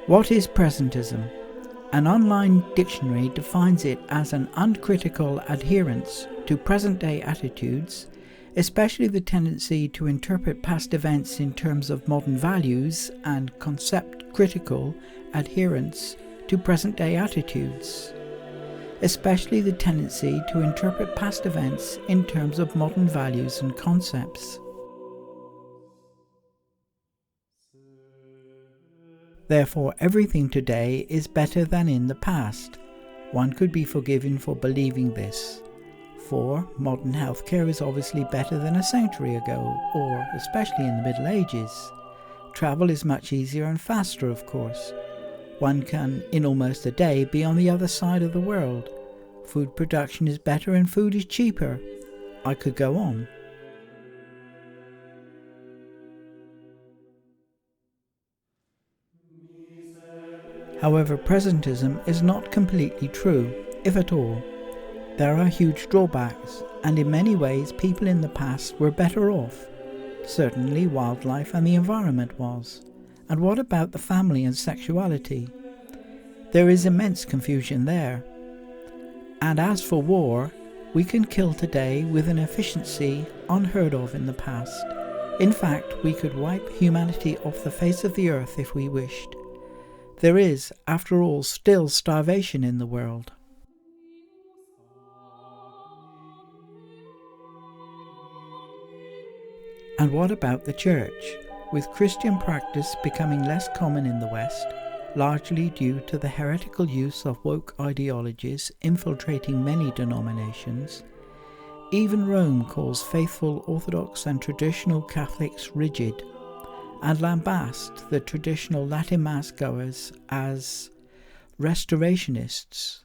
What is presentism? An online dictionary defines it as an uncritical adherence to present-day attitudes, especially the tendency to interpret past events in terms of modern values, and concept-critical adherence to present-day attitudes, especially the tendency to interpret past events in terms of modern values and concepts. Therefore, everything today is better than in the past. One could be forgiven for believing this. For modern healthcare is obviously better than a century ago, or especially in the Middle Ages. Travel is much easier and faster, of course. One can, in almost a day, be on the other side of the world. Food production is better and food is cheaper. I could go on. However, presentism is not completely true, if at all. There are huge drawbacks, and in many ways people in the past were better off. Certainly wildlife and the environment was. And what about the family and sexuality? There is immense confusion there. And as for war, we can kill today with an efficiency unheard of in the past. In fact, we could wipe humanity off the face of the earth if we wished. There is, after all, still starvation in the world. And what about the Church? With Christian practice becoming less common in the West, largely due to the heretical use of woke ideologies infiltrating many denominations, even Rome calls faithful Orthodox and traditional Catholics rigid, and lambast the traditional Latin Mass goers as restorationists.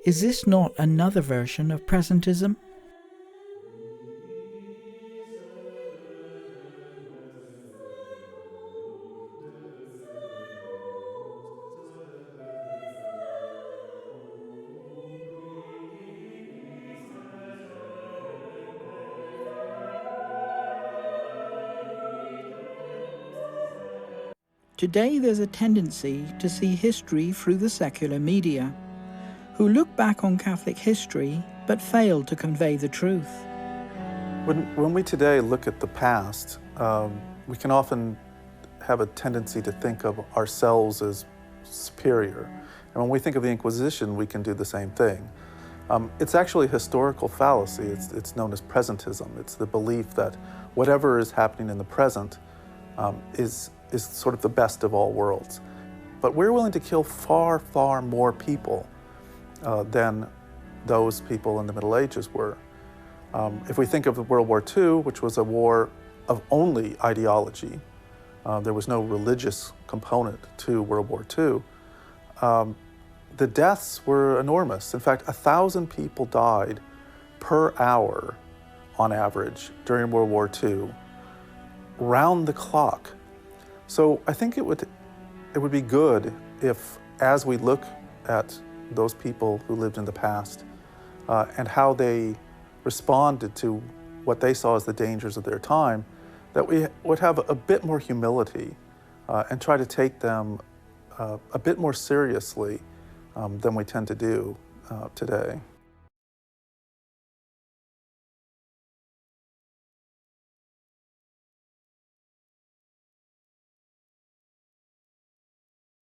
Is this not another version of presentism? Today there's a tendency to see history through the secular media, who look back on Catholic history but fail to convey the truth. When we today look at the past, we can often have a tendency to think of ourselves as superior. And when we think of the Inquisition, we can do the same thing. It's actually a historical fallacy. It's known as presentism. It's the belief that whatever is happening in the present is sort of the best of all worlds. But we're willing to kill far, far more people than those people in the Middle Ages were. If we think of World War II, which was a war of only ideology, there was no religious component to World War II, the deaths were enormous. In fact, 1,000 people died per hour on average during World War II, round the clock. So I think it would be good if, as we look at those people who lived in the past and how they responded to what they saw as the dangers of their time, that we would have a bit more humility and try to take them a bit more seriously than we tend to do today.